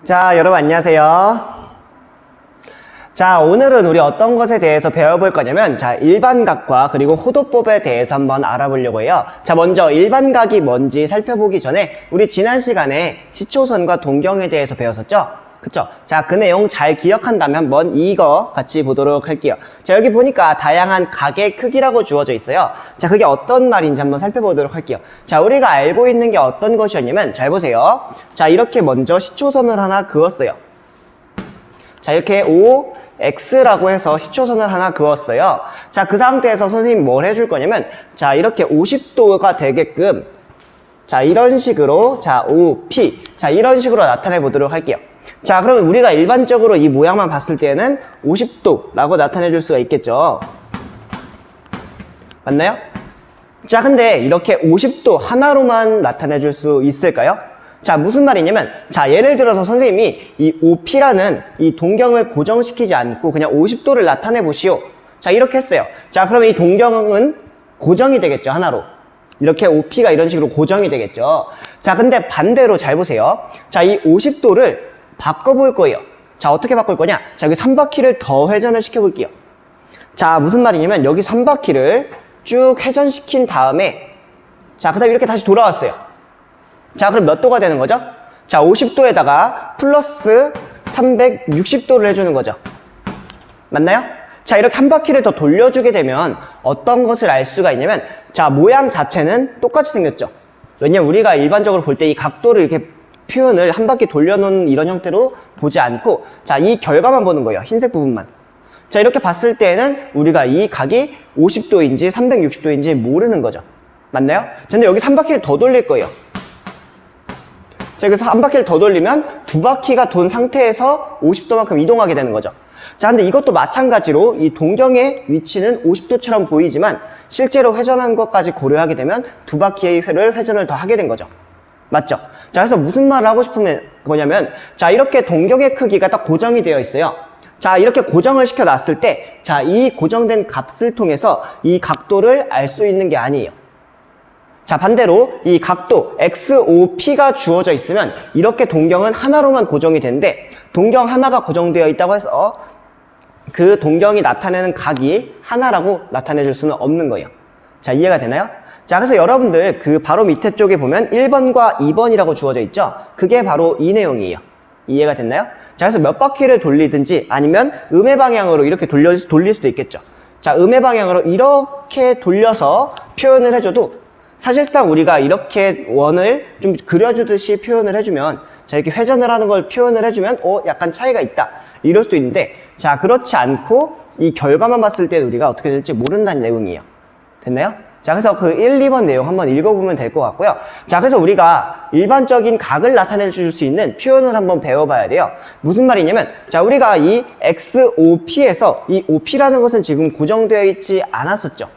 자, 여러분 안녕하세요. 자, 오늘은 우리 어떤 것에 대해서 배워볼 거냐면, 자, 일반각과 그리고 호도법에 대해서 한번 알아보려고 해요. 자, 먼저 일반각이 뭔지 살펴보기 전에 우리 지난 시간에 시초선과 동경에 대해서 배웠었죠? 그쵸? 자, 그 내용 잘 기억한다면 한번 이거 같이 보도록 할게요. 자, 여기 보니까 다양한 각의 크기라고 주어져 있어요. 자, 그게 어떤 말인지 한번 살펴보도록 할게요. 자, 우리가 알고 있는 게 어떤 것이었냐면, 잘 보세요. 자, 이렇게 먼저 시초선을 하나 그었어요. 자, 이렇게 OX라고 해서 시초선을 하나 그었어요. 자, 그 상태에서 선생님이 뭘 해줄 거냐면, 자, 이렇게 50도가 되게끔, 자, 이런 식으로, 자, OP. 자, 이런 식으로 나타내 보도록 할게요. 자, 그러면 우리가 일반적으로 이 모양만 봤을 때는 50도라고 나타내 줄 수가 있겠죠. 맞나요? 자, 근데 이렇게 50도 하나로만 나타내 줄 수 있을까요? 자, 무슨 말이냐면, 자, 예를 들어서 선생님이 이 OP라는 이 동경을 고정시키지 않고 그냥 50도를 나타내 보시오. 자, 이렇게 했어요. 자, 그러면 이 동경은 고정이 되겠죠, 하나로. 이렇게 OP가 이런 식으로 고정이 되겠죠. 자, 근데 반대로 잘 보세요. 자, 이 50도를 바꿔볼 거예요. 자, 어떻게 바꿀 거냐? 자, 여기 3바퀴를 더 회전을 시켜볼게요. 자, 무슨 말이냐면, 여기 3바퀴를 쭉 회전시킨 다음에, 자, 그 다음에 이렇게 다시 돌아왔어요. 자, 그럼 몇 도가 되는 거죠? 자, 50도에다가 플러스 360도를 해주는 거죠. 맞나요? 자, 이렇게 한 바퀴를 더 돌려주게 되면 어떤 것을 알 수가 있냐면, 자, 모양 자체는 똑같이 생겼죠. 왜냐면 우리가 일반적으로 볼 때 이 각도를 이렇게 표현을 한 바퀴 돌려놓은 이런 형태로 보지 않고, 자, 이 결과만 보는 거예요. 흰색 부분만. 자, 이렇게 봤을 때는 우리가 이 각이 50도인지 360도인지 모르는 거죠. 맞나요? 자, 근데 여기 3바퀴를 더 돌릴 거예요. 자, 여기서 한 바퀴를 더 돌리면 두 바퀴가 돈 상태에서 50도만큼 이동하게 되는 거죠. 자, 근데 이것도 마찬가지로 이 동경의 위치는 50도처럼 보이지만 실제로 회전한 것까지 고려하게 되면 두 바퀴의 회전을 더 하게 된 거죠. 맞죠? 자, 그래서 무슨 말을 하고 싶은 거냐면, 자, 이렇게 동경의 크기가 딱 고정이 되어 있어요. 자, 이렇게 고정을 시켜 놨을 때, 자, 이 고정된 값을 통해서 이 각도를 알 수 있는 게 아니에요. 자, 반대로 이 각도 XOP가 주어져 있으면 이렇게 동경은 하나로만 고정이 되는데, 동경 하나가 고정되어 있다고 해서 그 동경이 나타내는 각이 하나라고 나타내 줄 수는 없는 거예요. 자, 이해가 되나요? 자, 그래서 여러분들 그 바로 밑에 쪽에 보면 1번과 2번이라고 주어져 있죠? 그게 바로 이 내용이에요. 이해가 됐나요? 자, 그래서 몇 바퀴를 돌리든지 아니면 음의 방향으로 이렇게 돌릴 수도 있겠죠. 자, 음의 방향으로 이렇게 돌려서 표현을 해줘도 사실상 우리가 이렇게 원을 좀 그려주듯이 표현을 해주면, 자, 이렇게 회전을 하는 걸 표현을 해주면 약간 차이가 있다 이럴 수도 있는데, 자, 그렇지 않고 이 결과만 봤을 때 우리가 어떻게 될지 모른다는 내용이에요. 됐나요? 자, 그래서 그 1, 2번 내용 한번 읽어보면 될 것 같고요. 자, 그래서 우리가 일반적인 각을 나타내 줄 수 있는 표현을 한번 배워봐야 돼요. 무슨 말이냐면, 자, 우리가 이 XOP에서 이 OP라는 것은 지금 고정되어 있지 않았었죠.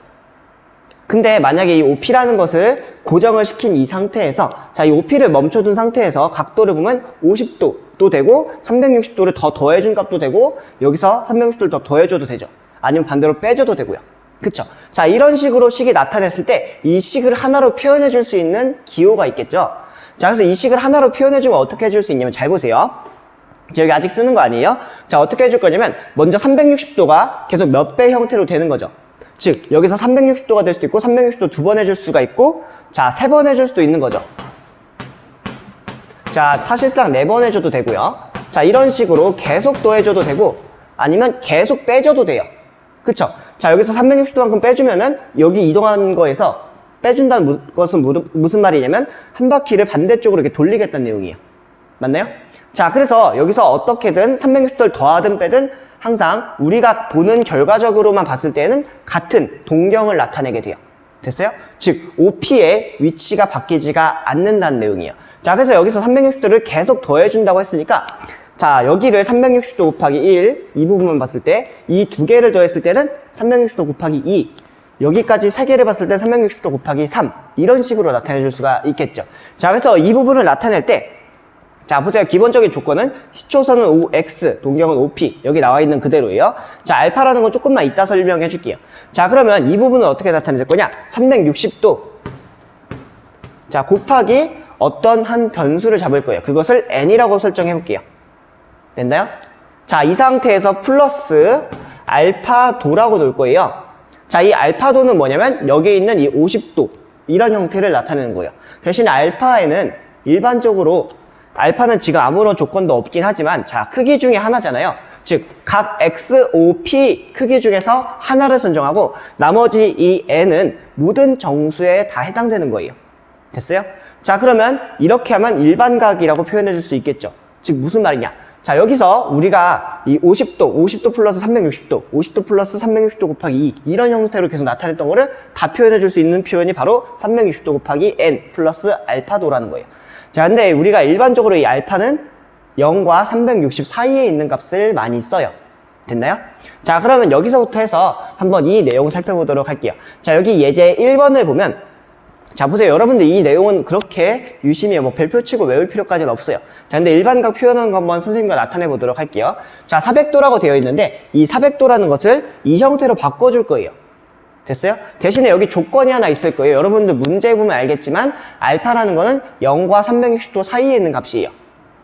근데 만약에 이 OP라는 것을 고정을 시킨 이 상태에서, 자, 이 OP를 멈춰둔 상태에서 각도를 보면 50도도 되고 360도를 더 더해준 값도 되고 여기서 360도를 더 더해줘도 되죠. 아니면 반대로 빼줘도 되고요. 그쵸? 자, 이런 식으로 식이 나타냈을 때 이 식을 하나로 표현해 줄 수 있는 기호가 있겠죠. 자, 그래서 이 식을 하나로 표현해 주면 어떻게 해줄 수 있냐면, 잘 보세요. 자, 여기 아직 쓰는 거 아니에요? 자, 어떻게 해줄 거냐면, 먼저 360도가 계속 몇 배 형태로 되는 거죠. 즉, 여기서 360도가 될 수도 있고 360도 두 번 해줄 수가 있고, 자, 세 번 해줄 수도 있는 거죠. 자, 사실상 4번 해줘도 되고요. 자, 이런 식으로 계속 더해줘도 되고 아니면 계속 빼줘도 돼요. 그쵸? 자, 여기서 360도만큼 빼주면은 여기 이동한 거에서 빼준다는 것은 무슨 말이냐면 한 바퀴를 반대쪽으로 이렇게 돌리겠다는 내용이에요. 맞나요? 자, 그래서 여기서 어떻게든 360도를 더하든 빼든 항상 우리가 보는 결과적으로만 봤을 때는 같은 동경을 나타내게 돼요. 됐어요? 즉, OP의 위치가 바뀌지가 않는다는 내용이에요. 자, 그래서 여기서 360도를 계속 더해준다고 했으니까, 자, 여기를 360도 곱하기 1, 이 부분만 봤을 때, 이 두 개를 더했을 때는 360도 곱하기 2, 여기까지 세 개를 봤을 때 360도 곱하기 3, 이런 식으로 나타내 줄 수가 있겠죠. 자, 그래서 이 부분을 나타낼 때, 자, 보세요. 기본적인 조건은 시초선은 OX, 동경은 OP. 여기 나와 있는 그대로예요. 자, 알파라는 건 조금만 이따 설명해 줄게요. 자, 그러면 이 부분은 어떻게 나타낼 거냐? 360도. 자, 곱하기 어떤 한 변수를 잡을 거예요. 그것을 n이라고 설정해 볼게요. 됐나요? 자, 이 상태에서 플러스 알파도라고 놓을 거예요. 자, 이 알파도는 뭐냐면 여기 있는 이 50도 이런 형태를 나타내는 거예요. 대신 알파에는 일반적으로 알파는 지금 아무런 조건도 없긴 하지만 자, 크기 중에 하나잖아요. 즉, 각 x, o, p 크기 중에서 하나를 선정하고 나머지 이 n은 모든 정수에 다 해당되는 거예요. 됐어요? 자, 그러면 이렇게 하면 일반각이라고 표현해 줄 수 있겠죠. 즉, 무슨 말이냐? 자, 여기서 우리가 이 50도 플러스 360도, 50도 플러스 360도 곱하기 2 이런 형태로 계속 나타냈던 거를 다 표현해 줄 수 있는 표현이 바로 360도 곱하기 n 플러스 알파도라는 거예요. 자, 근데 우리가 일반적으로 이 알파는 0과 360 사이에 있는 값을 많이 써요. 됐나요? 자, 그러면 여기서부터 해서 한번 이 내용을 살펴보도록 할게요. 자, 여기 예제 1번을 보면 자, 보세요. 여러분들 이 내용은 그렇게 유심히 뭐 별표 치고 외울 필요까지는 없어요. 자, 근데 일반각 표현하는 거 한번 선생님과 나타내 보도록 할게요. 자, 400도라고 되어 있는데 이 400도라는 것을 이 형태로 바꿔줄 거예요. 됐어요? 대신에 여기 조건이 하나 있을 거예요. 여러분들 문제 보면 알겠지만 알파라는 거는 0과 360도 사이에 있는 값이에요.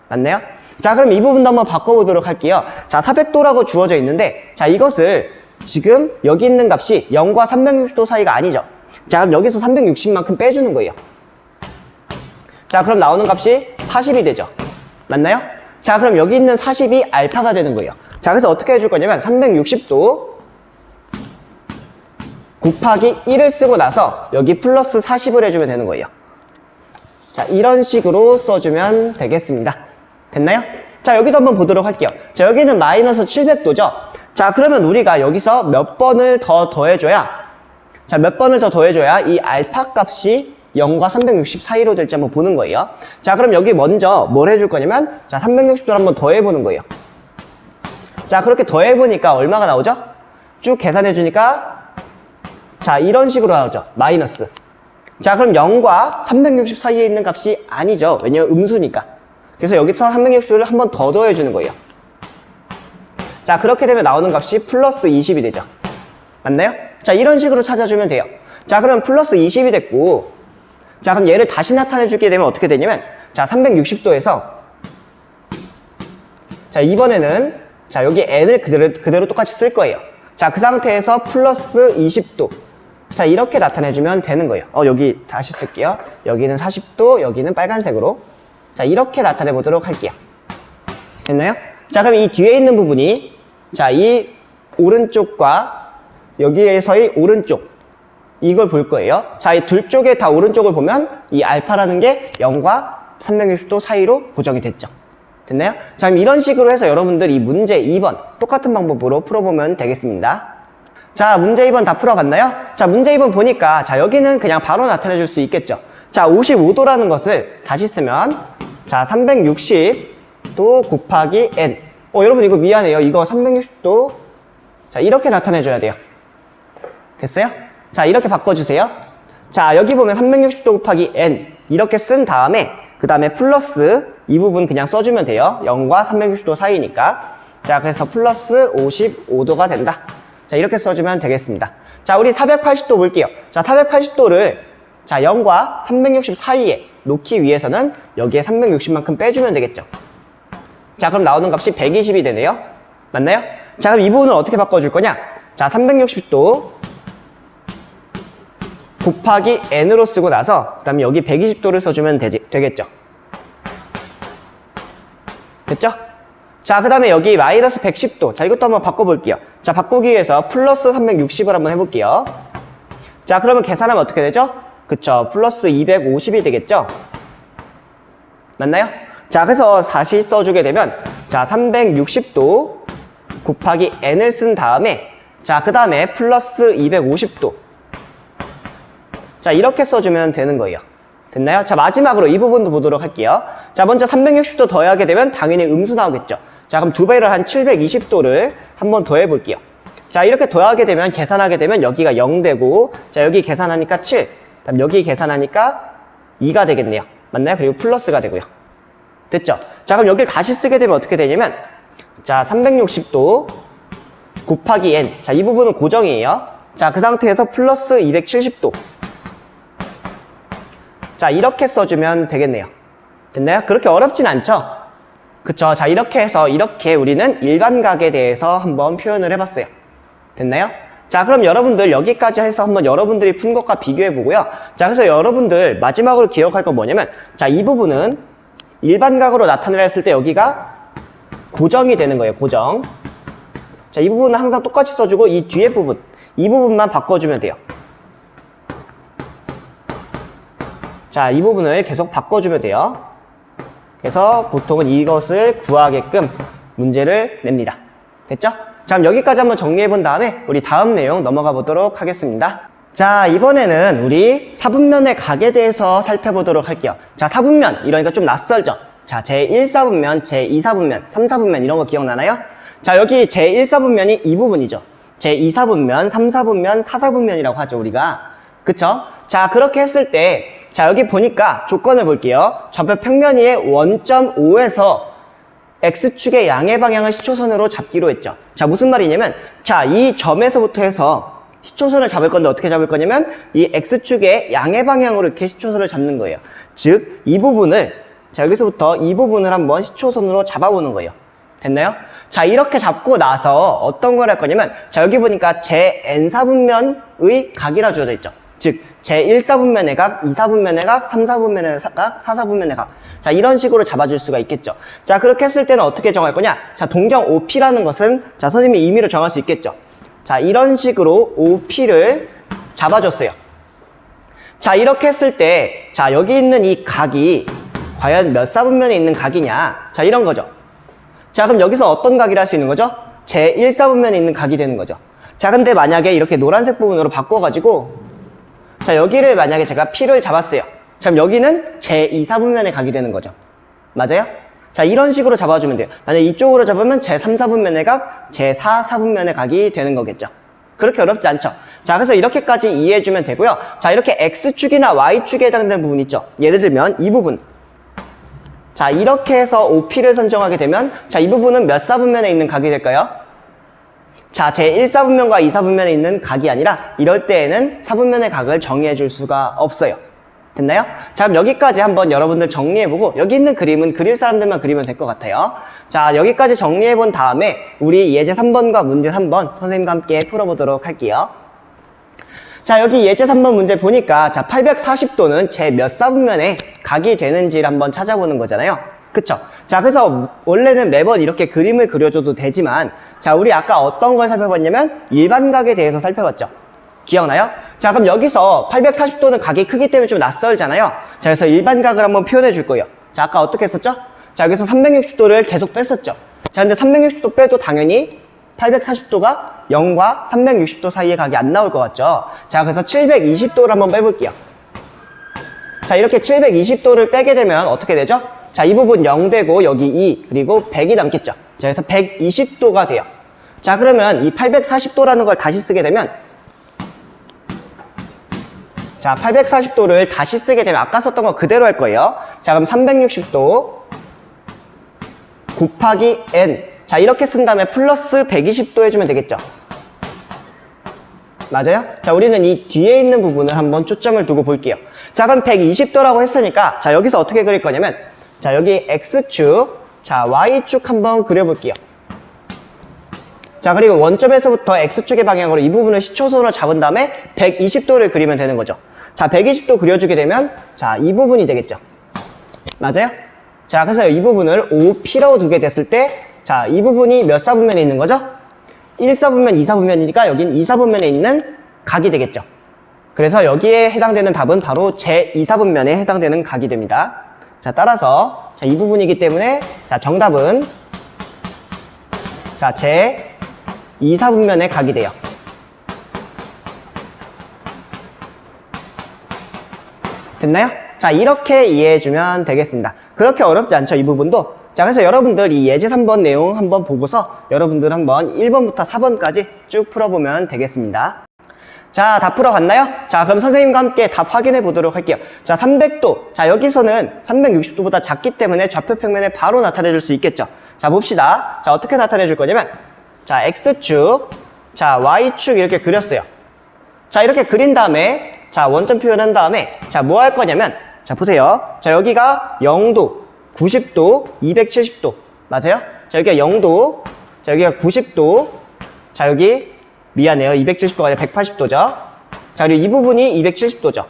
맞나요? 자, 그럼 이 부분도 한번 바꿔보도록 할게요. 자, 400도라고 주어져 있는데 자, 이것을 지금 여기 있는 값이 0과 360도 사이가 아니죠. 자, 그럼 여기서 360만큼 빼주는 거예요. 자, 그럼 나오는 값이 40이 되죠. 맞나요? 자, 그럼 여기 있는 40이 알파가 되는 거예요. 자, 그래서 어떻게 해줄 거냐면 360도 곱하기 1을 쓰고 나서 여기 플러스 40을 해주면 되는 거예요. 자, 이런 식으로 써주면 되겠습니다. 됐나요? 자, 여기도 한번 보도록 할게요. 자, 여기는 마이너스 700도죠. 자, 그러면 우리가 여기서 몇 번을 더 더해줘야 자, 몇 번을 더 더해줘야 이 알파 값이 0과 360 사이로 될지 한번 보는 거예요. 자, 그럼 여기 먼저 뭘 해줄 거냐면 자, 360도를 한번 더해보는 거예요. 자, 그렇게 더해보니까 얼마가 나오죠? 쭉 계산해주니까 자, 이런 식으로 나오죠. 마이너스. 자, 그럼 0과 360 사이에 있는 값이 아니죠. 왜냐면 음수니까. 그래서 여기서 360도를 한번 더 더해주는 거예요. 자, 그렇게 되면 나오는 값이 플러스 20이 되죠. 맞나요? 자, 이런 식으로 찾아주면 돼요. 자, 그럼 플러스 20이 됐고 자, 그럼 얘를 다시 나타내주게 되면 어떻게 되냐면 자, 360도에서 자, 이번에는 자, 여기 n을 그대로 똑같이 쓸 거예요. 자, 그 상태에서 플러스 20도 자, 이렇게 나타내주면 되는 거예요. 여기 다시 쓸게요. 여기는 40도, 여기는 빨간색으로 자, 이렇게 나타내 보도록 할게요. 됐나요? 자, 그럼 이 뒤에 있는 부분이 자, 이 오른쪽과 여기에서의 오른쪽 이걸 볼 거예요. 자, 이 둘 쪽에 다 오른쪽을 보면 이 알파라는 게 0과 360도 사이로 고정이 됐죠. 됐나요? 자, 그럼 이런 식으로 해서 여러분들 이 문제 2번 똑같은 방법으로 풀어보면 되겠습니다. 자, 문제 2번 다 풀어봤나요? 자, 문제 2번 보니까 자, 여기는 그냥 바로 나타내 줄 수 있겠죠. 자, 55도라는 것을 다시 쓰면 자, 360도 곱하기 n 여러분 이거 미안해요. 이거 360도 자, 이렇게 나타내줘야 돼요. 됐어요? 자, 이렇게 바꿔주세요. 자, 여기 보면 360도 곱하기 n 이렇게 쓴 다음에 그 다음에 플러스 이 부분 그냥 써주면 돼요. 0과 360도 사이니까. 자, 그래서 플러스 55도가 된다. 자, 이렇게 써주면 되겠습니다. 자, 우리 480도 볼게요. 자, 480도를 자, 0과 360 사이에 놓기 위해서는 여기에 360만큼 빼주면 되겠죠. 자, 그럼 나오는 값이 120이 되네요. 맞나요? 자, 그럼 이 부분을 어떻게 바꿔줄 거냐? 자, 360도 곱하기 n으로 쓰고 나서 그 다음에 여기 120도를 써주면 되겠죠. 됐죠? 자, 그 다음에 여기 마이너스 110도. 자, 이것도 한번 바꿔볼게요. 자, 바꾸기 위해서 플러스 360을 한번 해볼게요. 자, 그러면 계산하면 어떻게 되죠? 그쵸. 플러스 250이 되겠죠? 맞나요? 자, 그래서 다시 써주게 되면 자, 360도 곱하기 n을 쓴 다음에 자, 그 다음에 플러스 250도 자, 이렇게 써주면 되는 거예요. 됐나요? 자, 마지막으로 이 부분도 보도록 할게요. 자, 먼저 360도 더하게 되면 당연히 음수 나오겠죠. 자, 그럼 두 배를 한 720도를 한번 더해 볼게요. 자, 이렇게 더하게 되면 계산하게 되면 여기가 0 되고 자, 여기 계산하니까 7 그다음 여기 계산하니까 2가 되겠네요. 맞나요? 그리고 플러스가 되고요. 됐죠? 자, 그럼 여기를 다시 쓰게 되면 어떻게 되냐면 자, 360도 곱하기 n 자, 이 부분은 고정이에요. 자, 그 상태에서 플러스 270도 자, 이렇게 써주면 되겠네요. 됐나요? 그렇게 어렵진 않죠? 그쵸? 자, 이렇게 해서 이렇게 우리는 일반각에 대해서 한번 표현을 해봤어요. 됐나요? 자, 그럼 여러분들 여기까지 해서 한번 여러분들이 푼 것과 비교해 보고요. 자, 그래서 여러분들 마지막으로 기억할 건 뭐냐면, 자, 이 부분은 일반각으로 나타내려 했을 때 여기가 고정이 되는 거예요. 고정. 자, 이 부분은 항상 똑같이 써주고 이 뒤에 부분, 이 부분만 바꿔주면 돼요. 자, 이 부분을 계속 바꿔주면 돼요. 그래서 보통은 이것을 구하게끔 문제를 냅니다. 됐죠? 자, 그럼 여기까지 한번 정리해 본 다음에 우리 다음 내용 넘어가 보도록 하겠습니다. 자, 이번에는 우리 사분면의 각에 대해서 살펴보도록 할게요. 자, 사분면 이러니까 좀 낯설죠? 자, 제1사분면, 제2사분면, 3사분면 이런 거 기억나나요? 자, 여기 제1사분면이 이 부분이죠. 제2사분면, 3사분면, 4사분면이라고 하죠, 우리가. 그쵸? 자, 그렇게 했을 때, 자, 여기 보니까 조건을 볼게요. 좌표 평면위의 원점 O에서 X축의 양의 방향을 시초선으로 잡기로 했죠. 자, 무슨 말이냐면, 자, 이 점에서부터 해서 시초선을 잡을 건데 어떻게 잡을 거냐면, 이 X축의 양의 방향으로 이렇게 시초선을 잡는 거예요. 즉, 이 부분을, 자, 여기서부터 이 부분을 한번 시초선으로 잡아보는 거예요. 됐나요? 자, 이렇게 잡고 나서 어떤 걸 할 거냐면, 자, 여기 보니까 제-n사분면의 각이라 주어져 있죠. 즉, 제1사분면의 각, 2사분면의 각, 3사분면의 각, 4사분면의 각. 자, 이런 식으로 잡아줄 수가 있겠죠. 자, 그렇게 했을 때는 어떻게 정할 거냐? 자, 동경 OP라는 것은, 자, 선생님이 임의로 정할 수 있겠죠. 자, 이런 식으로 OP를 잡아줬어요. 자, 이렇게 했을 때, 자, 여기 있는 이 각이 과연 몇 사분면에 있는 각이냐? 자, 이런 거죠. 자, 그럼 여기서 어떤 각이라 할 수 있는 거죠? 제1사분면에 있는 각이 되는 거죠. 자, 근데 만약에 이렇게 노란색 부분으로 바꿔가지고, 자, 여기를 만약에 제가 P를 잡았어요. 자, 그럼 여기는 제2사분면의 각이 되는 거죠. 맞아요? 자, 이런 식으로 잡아주면 돼요. 만약에 이쪽으로 잡으면 제3사분면의 각, 제4사분면의 각이 되는 거겠죠. 그렇게 어렵지 않죠. 자, 그래서 이렇게까지 이해해주면 되고요. 자, 이렇게 X축이나 Y축에 해당되는 부분 있죠. 예를 들면 이 부분. 자, 이렇게 해서 OP를 선정하게 되면, 자, 이 부분은 몇 사분면에 있는 각이 될까요? 자, 제1사분면과 2사분면에 있는 각이 아니라 이럴 때에는 사분면의 각을 정의해 줄 수가 없어요. 됐나요? 자, 그럼 여기까지 한번 여러분들 정리해보고 여기 있는 그림은 그릴 사람들만 그리면 될 것 같아요. 자, 여기까지 정리해본 다음에 우리 예제 3번과 문제 3번 선생님과 함께 풀어보도록 할게요. 자, 여기 예제 3번 문제 보니까 자, 840도는 제 몇 사분면에 각이 되는지를 한번 찾아보는 거잖아요. 그쵸? 자, 그래서 원래는 매번 이렇게 그림을 그려줘도 되지만 자, 우리 아까 어떤 걸 살펴봤냐면 일반각에 대해서 살펴봤죠. 기억나요? 자, 그럼 여기서 840도는 각이 크기 때문에 좀 낯설잖아요. 자, 그래서 일반각을 한번 표현해 줄 거예요. 자, 아까 어떻게 했었죠? 자, 여기서 360도를 계속 뺐었죠. 자, 근데 360도 빼도 당연히 840도가 0과 360도 사이의 각이 안 나올 것 같죠? 자, 그래서 720도를 한번 빼볼게요. 자, 이렇게 720도를 빼게 되면 어떻게 되죠? 자, 이 부분 0 되고 여기 2 그리고 100이 남겠죠. 자, 그래서 120도가 돼요. 자, 그러면 이 840도라는 걸 다시 쓰게 되면 자, 840도를 다시 쓰게 되면 아까 썼던 거 그대로 할 거예요. 자, 그럼 360도 곱하기 n. 자, 이렇게 쓴 다음에 플러스 120도 해주면 되겠죠. 맞아요? 자, 우리는 이 뒤에 있는 부분을 한번 초점을 두고 볼게요. 자, 그럼 120도라고 했으니까 자, 여기서 어떻게 그릴 거냐면 자, 여기 X축, 자, Y축 한번 그려볼게요. 자, 그리고 원점에서부터 X축의 방향으로 이 부분을 시초선으로 잡은 다음에 120도를 그리면 되는 거죠. 자, 120도 그려주게 되면 자, 이 부분이 되겠죠. 맞아요? 자, 그래서 이 부분을 OP라고 두게 됐을 때 자, 이 부분이 몇 사분면에 있는 거죠? 1사분면, 2사분면이니까 여긴 2사분면에 있는 각이 되겠죠. 그래서 여기에 해당되는 답은 바로 제2사분면에 해당되는 각이 됩니다. 자, 따라서 자, 이 부분이기 때문에 자, 정답은 자, 제2사분면의 각이 돼요. 됐나요? 자, 이렇게 이해해주면 되겠습니다. 그렇게 어렵지 않죠, 이 부분도. 자, 그래서 여러분들 이 예제 3번 내용 한번 보고서 여러분들 한번 1번부터 4번까지 쭉 풀어보면 되겠습니다. 자, 다 풀어갔나요? 자, 그럼 선생님과 함께 답 확인해 보도록 할게요. 자, 300도. 자, 여기서는 360도보다 작기 때문에 좌표 평면에 바로 나타내 줄 수 있겠죠. 자, 봅시다. 자, 어떻게 나타내 줄 거냐면 자, X축, 자, Y축 이렇게 그렸어요. 자, 이렇게 그린 다음에 자, 원점 표현한 다음에 자, 뭐 할 거냐면 자, 보세요. 자, 여기가 0도, 90도, 270도. 맞아요? 자, 여기가 0도, 자, 여기가 90도, 자, 여기 미안해요. 270도가 아니라 180도죠. 자, 그리고 이 부분이 270도죠.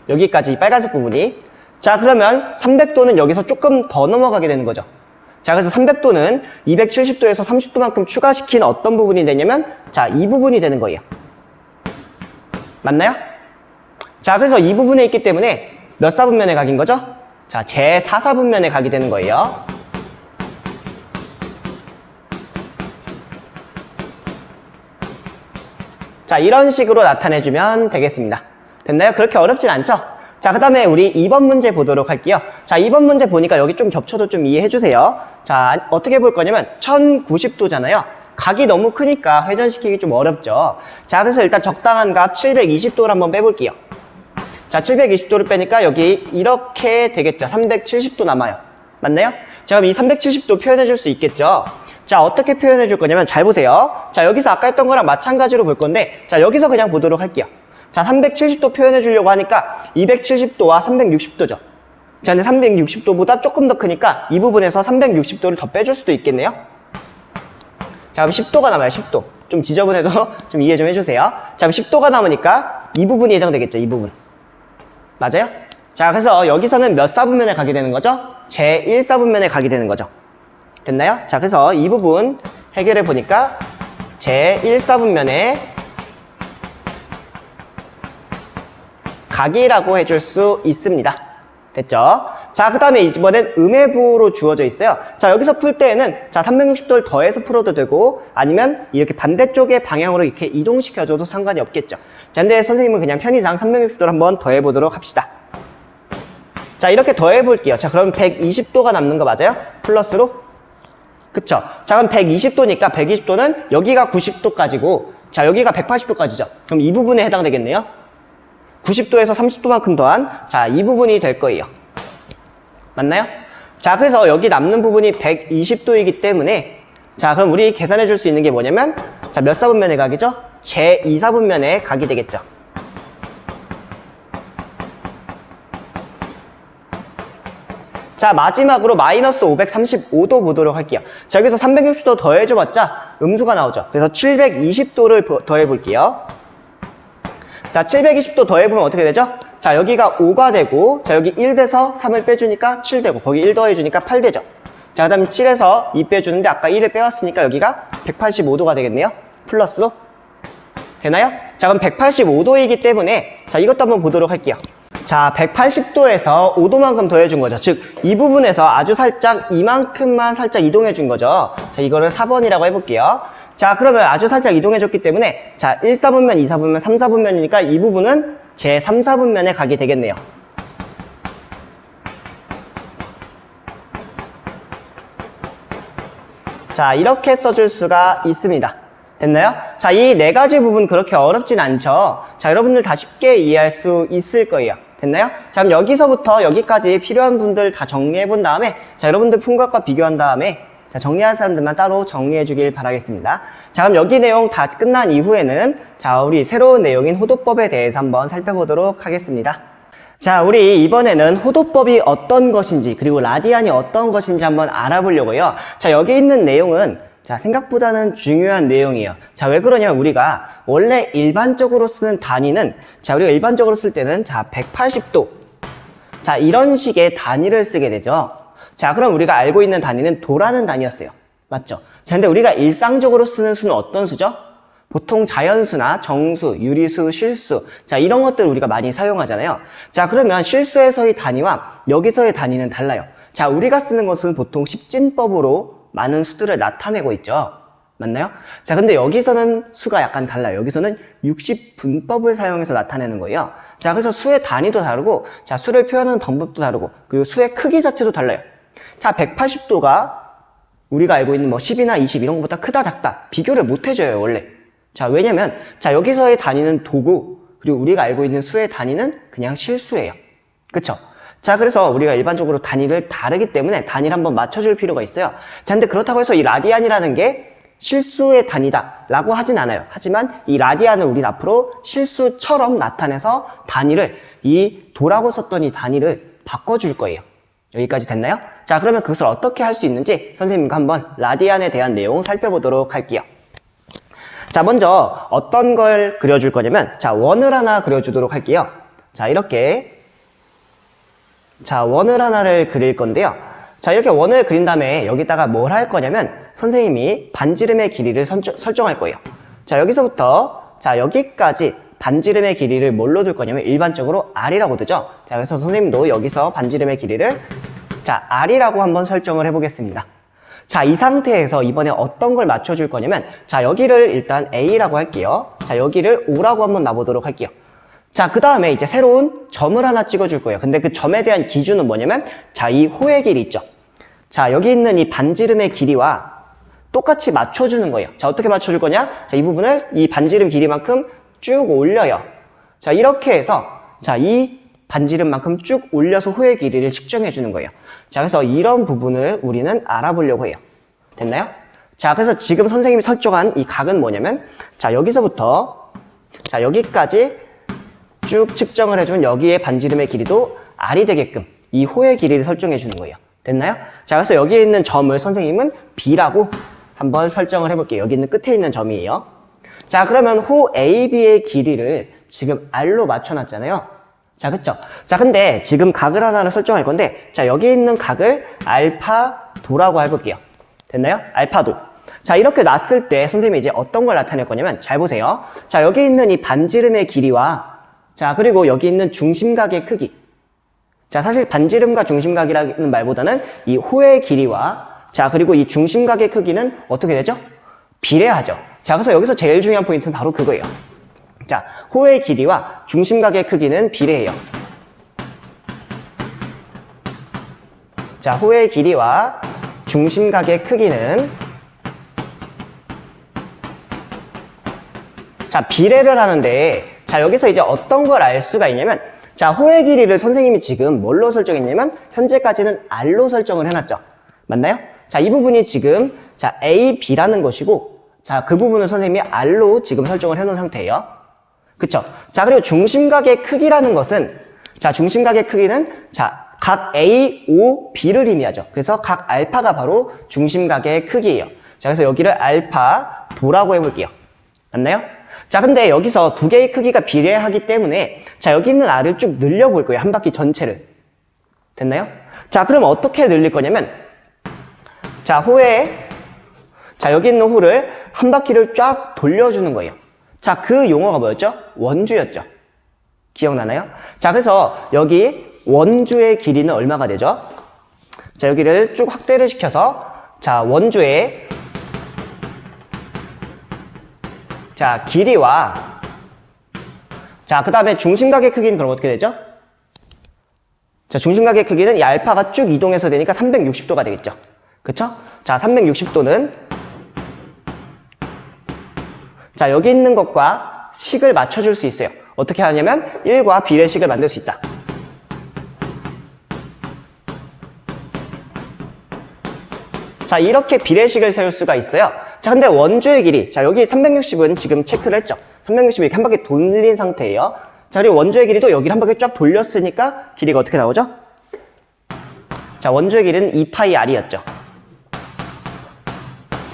여기까지 이 빨간색 부분이. 자, 그러면 300도는 여기서 조금 더 넘어가게 되는 거죠. 자, 그래서 300도는 270도에서 30도만큼 추가시킨 어떤 부분이 되냐면, 자, 이 부분이 되는 거예요. 맞나요? 자, 그래서 이 부분에 있기 때문에 몇 사분면의 각인 거죠? 자, 제4사분면의 각이 되는 거예요. 자, 이런 식으로 나타내주면 되겠습니다. 됐나요? 그렇게 어렵진 않죠? 자, 그 다음에 우리 2번 문제 보도록 할게요. 자, 2번 문제 보니까 여기 좀 겹쳐도 좀 이해해주세요. 자, 어떻게 볼 거냐면 1090도잖아요. 각이 너무 크니까 회전시키기 좀 어렵죠. 자, 그래서 일단 적당한 각 720도를 한번 빼볼게요. 자, 720도를 빼니까 여기 이렇게 되겠죠. 370도 남아요. 맞나요? 자, 그럼 이 370도 표현해줄 수 있겠죠. 자, 어떻게 표현해줄 거냐면 잘 보세요. 자, 여기서 아까 했던 거랑 마찬가지로 볼 건데, 자, 여기서 그냥 보도록 할게요. 자, 370도 표현해주려고 하니까 270도와 360도죠. 자, 근데 360도보다 조금 더 크니까 이 부분에서 360도를 더 빼줄 수도 있겠네요. 자, 그럼 10도가 남아요. 10도. 좀 지저분해도 좀 이해 좀 해주세요. 자, 그럼 10도가 남으니까 이 부분이 해당되겠죠. 이 부분. 맞아요? 자, 그래서 여기서는 몇 사분면에 가게 되는 거죠? 제1사분면에 가게 되는 거죠. 됐나요? 자, 그래서 이 부분 해결해 보니까 제1사분면에 각이라고 해줄 수 있습니다. 됐죠? 자, 그 다음에 이번엔 음해부로 주어져 있어요. 자, 여기서 풀 때에는 자, 360도를 더해서 풀어도 되고 아니면 이렇게 반대쪽의 방향으로 이렇게 이동시켜줘도 상관이 없겠죠. 자, 근데 선생님은 그냥 편의상 360도를 한번 더해보도록 합시다. 자, 이렇게 더해볼게요. 자, 그럼 120도가 남는 거 맞아요? 플러스로? 그쵸? 자, 그럼 120도니까 120도는 여기가 90도까지고 자, 여기가 180도까지죠. 그럼 이 부분에 해당되겠네요. 90도에서 30도만큼 더한 자, 이 부분이 될 거예요. 맞나요? 자, 그래서 여기 남는 부분이 120도이기 때문에 자, 그럼 우리 계산해 줄 수 있는 게 뭐냐면 자, 몇 사분면의 각이죠? 제2사분면의 각이 되겠죠. 자, 마지막으로 마이너스 535도 보도록 할게요. 자, 여기서 360도 더해줘봤자 음수가 나오죠. 그래서 720도를 더해볼게요. 자, 720도 더해보면 어떻게 되죠? 자, 여기가 5가 되고 자, 여기 1 돼서 3을 빼주니까 7 되고 거기 1 더해주니까 8 되죠. 자, 그 다음에 7에서 2 빼주는데 아까 1을 빼왔으니까 여기가 185도가 되겠네요. 플러스로 되나요? 자, 그럼 185도이기 때문에 자, 이것도 한번 보도록 할게요. 자, 180도에서 5도만큼 더해준 거죠. 즉, 이 부분에서 아주 살짝 이만큼만 살짝 이동해준 거죠. 자, 이거를 4번이라고 해볼게요. 자, 그러면 아주 살짝 이동해줬기 때문에 자, 1사분면, 2사분면, 3사분면이니까 이 부분은 제3사분면에 각이 되겠네요. 자, 이렇게 써줄 수가 있습니다. 됐나요? 자, 이 네 가지 부분 그렇게 어렵진 않죠. 자, 여러분들 다 쉽게 이해할 수 있을 거예요. 됐나요? 자, 그럼 여기서부터 여기까지 필요한 분들 다 정리해 본 다음에 자, 여러분들 품각과 비교한 다음에 자, 정리할 사람들만 따로 정리해 주길 바라겠습니다. 자, 그럼 여기 내용 다 끝난 이후에는 자, 우리 새로운 내용인 호도법에 대해서 한번 살펴보도록 하겠습니다. 자, 우리 이번에는 호도법이 어떤 것인지 그리고 라디안이 어떤 것인지 한번 알아보려고요. 자, 여기 있는 내용은 자, 생각보다는 중요한 내용이에요. 자, 왜 그러냐면 우리가 원래 일반적으로 쓰는 단위는 자, 우리가 일반적으로 쓸 때는 자, 180도 자, 이런 식의 단위를 쓰게 되죠. 자, 그럼 우리가 알고 있는 단위는 도라는 단위였어요. 맞죠? 자, 근데 우리가 일상적으로 쓰는 수는 어떤 수죠? 보통 자연수나 정수, 유리수, 실수 자, 이런 것들을 우리가 많이 사용하잖아요. 자, 그러면 실수에서의 단위와 여기서의 단위는 달라요. 자, 우리가 쓰는 것은 보통 십진법으로 많은 수들을 나타내고 있죠. 맞나요? 자, 근데 여기서는 수가 약간 달라요. 여기서는 60분법을 사용해서 나타내는 거예요. 자, 그래서 수의 단위도 다르고 자, 수를 표현하는 방법도 다르고 그리고 수의 크기 자체도 달라요. 자, 180도가 우리가 알고 있는 뭐 10이나 20 이런 것보다 크다 작다 비교를 못 해줘요, 원래. 자, 왜냐면 자, 여기서의 단위는 도구 그리고 우리가 알고 있는 수의 단위는 그냥 실수예요. 그쵸? 자, 그래서 우리가 일반적으로 단위를 다르기 때문에 단위를 한번 맞춰줄 필요가 있어요. 자, 근데 그렇다고 해서 이 라디안이라는 게 실수의 단위다 라고 하진 않아요. 하지만 이 라디안을 우린 앞으로 실수처럼 나타내서 단위를 이 도라고 썼던 이 단위를 바꿔줄 거예요. 여기까지 됐나요? 자, 그러면 그것을 어떻게 할 수 있는지 선생님과 한번 라디안에 대한 내용 살펴보도록 할게요. 자, 먼저 어떤 걸 그려줄 거냐면, 자, 원을 하나 그려주도록 할게요. 자, 이렇게. 자, 원을 하나를 그릴 건데요. 자, 이렇게 원을 그린 다음에 여기다가 뭘 할 거냐면, 선생님이 반지름의 길이를 설정할 거예요. 자, 여기서부터, 자, 여기까지 반지름의 길이를 뭘로 둘 거냐면, 일반적으로 R이라고 두죠. 자, 그래서 선생님도 여기서 반지름의 길이를, 자, R이라고 한번 설정을 해보겠습니다. 자, 이 상태에서 이번에 어떤 걸 맞춰줄 거냐면, 자, 여기를 일단 A라고 할게요. 자, 여기를 O라고 한번 놔보도록 할게요. 자, 그 다음에 이제 새로운 점을 하나 찍어줄 거예요. 근데 그 점에 대한 기준은 뭐냐면, 자, 이 호의 길이 있죠. 자, 여기 있는 이 반지름의 길이와 똑같이 맞춰주는 거예요. 자, 어떻게 맞춰줄 거냐? 자, 이 부분을 이 반지름 길이만큼 쭉 올려요. 자, 이렇게 해서, 자, 이 반지름만큼 쭉 올려서 호의 길이를 측정해 주는 거예요. 자, 그래서 이런 부분을 우리는 알아보려고 해요. 됐나요? 자, 그래서 지금 선생님이 설정한 이 각은 뭐냐면, 자, 여기서부터, 자, 여기까지 쭉 측정을 해주면 여기에 반지름의 길이도 R이 되게끔 이 호의 길이를 설정해 주는 거예요. 됐나요? 자, 그래서 여기에 있는 점을 선생님은 B라고 한번 설정을 해볼게요. 여기 있는 끝에 있는 점이에요. 자, 그러면 호 AB의 길이를 지금 R로 맞춰놨잖아요. 자, 그쵸? 자, 근데 지금 각을 하나를 설정할 건데, 자, 여기 있는 각을 알파도라고 해볼게요. 됐나요? 알파도. 자, 이렇게 놨을 때 선생님이 이제 어떤 걸 나타낼 거냐면, 잘 보세요. 자, 여기 있는 이 반지름의 길이와, 자, 그리고 여기 있는 중심각의 크기. 자, 사실 반지름과 중심각이라는 말보다는 이 호의 길이와, 자, 그리고 이 중심각의 크기는 어떻게 되죠? 비례하죠. 자, 그래서 여기서 제일 중요한 포인트는 바로 그거예요. 자, 호의 길이와 중심각의 크기는 비례해요. 자, 호의 길이와 중심각의 크기는, 자, 비례를 하는데, 자, 여기서 이제 어떤 걸 알 수가 있냐면, 자, 호의 길이를 선생님이 지금 뭘로 설정했냐면, 현재까지는 R로 설정을 해놨죠. 맞나요? 자, 이 부분이 지금, 자, A, B라는 것이고, 자, 그 부분을 선생님이 R로 지금 설정을 해놓은 상태예요. 그쵸? 자, 그리고 중심각의 크기라는 것은, 자, 중심각의 크기는, 자, 각 A, O, B를 의미하죠. 그래서 각 알파가 바로 중심각의 크기예요. 자, 그래서 여기를 알파도라고 해볼게요. 맞나요? 자, 근데 여기서 두 개의 크기가 비례하기 때문에, 자, 여기 있는 R을 쭉 늘려볼 거예요. 한 바퀴 전체를. 됐나요? 자, 그럼 어떻게 늘릴 거냐면, 자, 자, 여기 있는 호를 한 바퀴를 쫙 돌려주는 거예요. 자, 그 용어가 뭐였죠? 원주였죠. 기억나나요? 자, 그래서 여기 원주의 길이는 얼마가 되죠? 자, 여기를 쭉 확대를 시켜서, 자, 원주의, 자, 길이와, 자, 그 다음에 중심각의 크기는 그럼 어떻게 되죠? 자, 중심각의 크기는 이 알파가 쭉 이동해서 되니까 360도가 되겠죠. 그쵸? 자, 360도는, 자, 여기 있는 것과 식을 맞춰줄 수 있어요. 어떻게 하냐면 1과 비례식을 만들 수 있다. 자, 이렇게 비례식을 세울 수가 있어요. 자, 근데 원주의 길이, 자, 여기 360은 지금 체크를 했죠. 360을 이렇게 한 바퀴 돌린 상태예요. 자, 그리고 원주의 길이도 여기를 한 바퀴 쫙 돌렸으니까 길이가 어떻게 나오죠? 자, 원주의 길이는 2πr이었죠.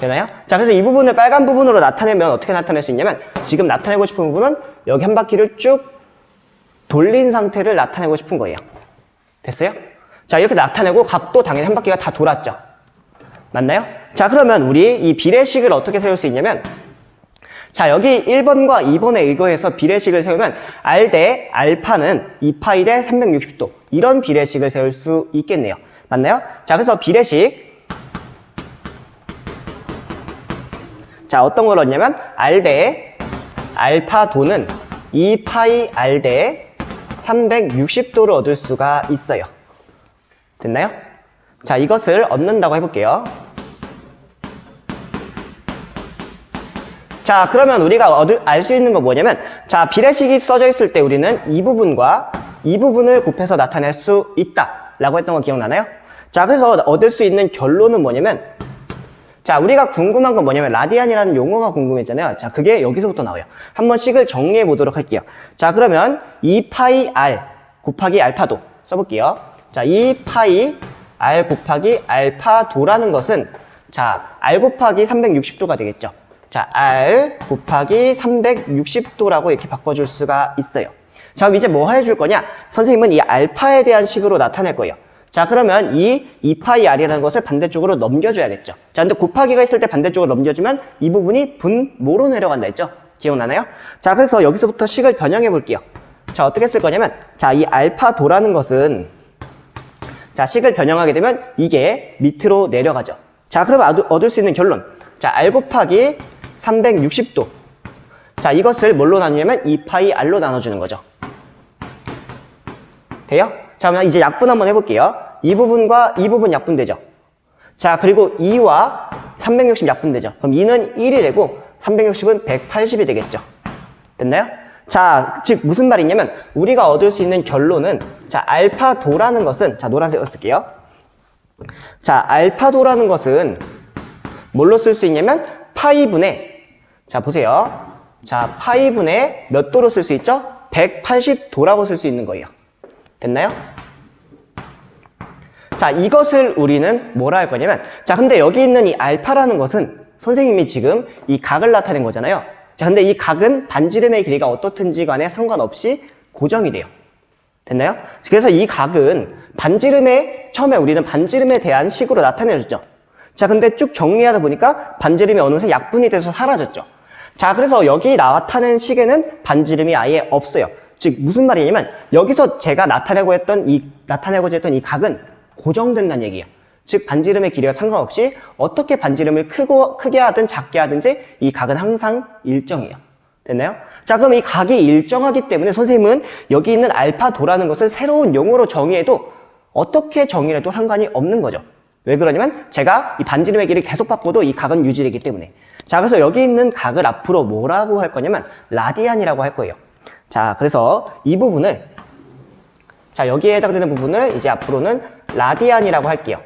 되나요? 자, 그래서 이 부분을 빨간 부분으로 나타내면 어떻게 나타낼 수 있냐면, 지금 나타내고 싶은 부분은 여기 한 바퀴를 쭉 돌린 상태를 나타내고 싶은 거예요. 됐어요? 자, 이렇게 나타내고 각도 당연히 한 바퀴가 다 돌았죠. 맞나요? 자, 그러면 우리 이 비례식을 어떻게 세울 수 있냐면, 자, 여기 1번과 2번에 의거해서 비례식을 세우면 R 대 알파는 2π 대 360도, 이런 비례식을 세울 수 있겠네요. 맞나요? 자, 그래서 비례식, 자, 어떤 걸 얻냐면 R 대 알파도는 2πr 대 360도를 얻을 수가 있어요. 됐나요? 자, 이것을 얻는다고 해볼게요. 자, 그러면 우리가 알 수 있는 거 뭐냐면, 자, 비례식이 써져 있을 때 우리는 이 부분과 이 부분을 곱해서 나타낼 수 있다 라고 했던 거 기억나나요? 자, 그래서 얻을 수 있는 결론은 뭐냐면, 자, 우리가 궁금한 건 뭐냐면 라디안이라는 용어가 궁금했잖아요. 자, 그게 여기서부터 나와요. 한번 식을 정리해 보도록 할게요. 자, 그러면 2πr 곱하기 알파도 써볼게요. 자, 2π R 곱하기 알파도라는 것은 자, R 곱하기 360도가 되겠죠. 자, R 곱하기 360도라고 이렇게 바꿔줄 수가 있어요. 자, 그럼 이제 뭐 해줄 거냐? 선생님은 이 알파에 대한 식으로 나타낼 거예요. 자, 그러면 이 2파이 R이라는 것을 반대쪽으로 넘겨줘야겠죠. 자, 근데 곱하기가 있을 때 반대쪽으로 넘겨주면 이 부분이 분모로 내려간다 했죠? 기억나나요? 자, 그래서 여기서부터 식을 변형해 볼게요. 자, 어떻게 쓸 거냐면, 자, 이 알파도라는 것은, 자, 식을 변형하게 되면 이게 밑으로 내려가죠. 자, 그러면 얻을 수 있는 결론. 자, R 곱하기 360도. 자, 이것을 뭘로 나누냐면 2파이 R로 나눠주는 거죠. 돼요? 자, 그럼 이제 약분 한번 해볼게요. 이 부분과 이 부분 약분되죠. 자, 그리고 2와 360 약분되죠. 그럼 2는 1이 되고 360은 180이 되겠죠. 됐나요? 자, 즉 무슨 말이냐면 우리가 얻을 수 있는 결론은 자, 알파도라는 것은 자, 노란색으로 쓸게요. 자, 알파도라는 것은 뭘로 쓸 수 있냐면 파이분의 자, 보세요. 자, 파이분의 몇 도로 쓸 수 있죠? 180도라고 쓸 수 있는 거예요. 됐나요? 자, 이것을 우리는 뭐라 할 거냐면 자, 근데 여기 있는 이 알파라는 것은 선생님이 지금 이 각을 나타낸 거잖아요. 자, 근데 이 각은 반지름의 길이가 어떻든지 간에 상관없이 고정이 돼요. 됐나요? 그래서 이 각은 반지름에 처음에 우리는 반지름에 대한 식으로 나타내줬죠. 자, 근데 쭉 정리하다 보니까 반지름이 어느새 약분이 돼서 사라졌죠. 자, 그래서 여기 나타낸 식에는 반지름이 아예 없어요. 즉 무슨 말이냐면 여기서 제가 나타내고자 했던 이 각은 고정된다는 얘기예요. 즉 반지름의 길이와 상관없이 어떻게 반지름을 크게 하든 작게 하든지 이 각은 항상 일정해요. 됐나요? 자, 그럼 이 각이 일정하기 때문에 선생님은 여기 있는 알파도라는 것을 새로운 용어로 정의해도 어떻게 정의해도 상관이 없는 거죠. 왜 그러냐면 제가 이 반지름의 길이를 계속 바꿔도 이 각은 유지되기 때문에. 자, 그래서 여기 있는 각을 앞으로 뭐라고 할 거냐면 라디안이라고 할 거예요. 자, 그래서 이 부분을 자, 여기에 해당되는 부분을 이제 앞으로는 라디안이라고 할게요.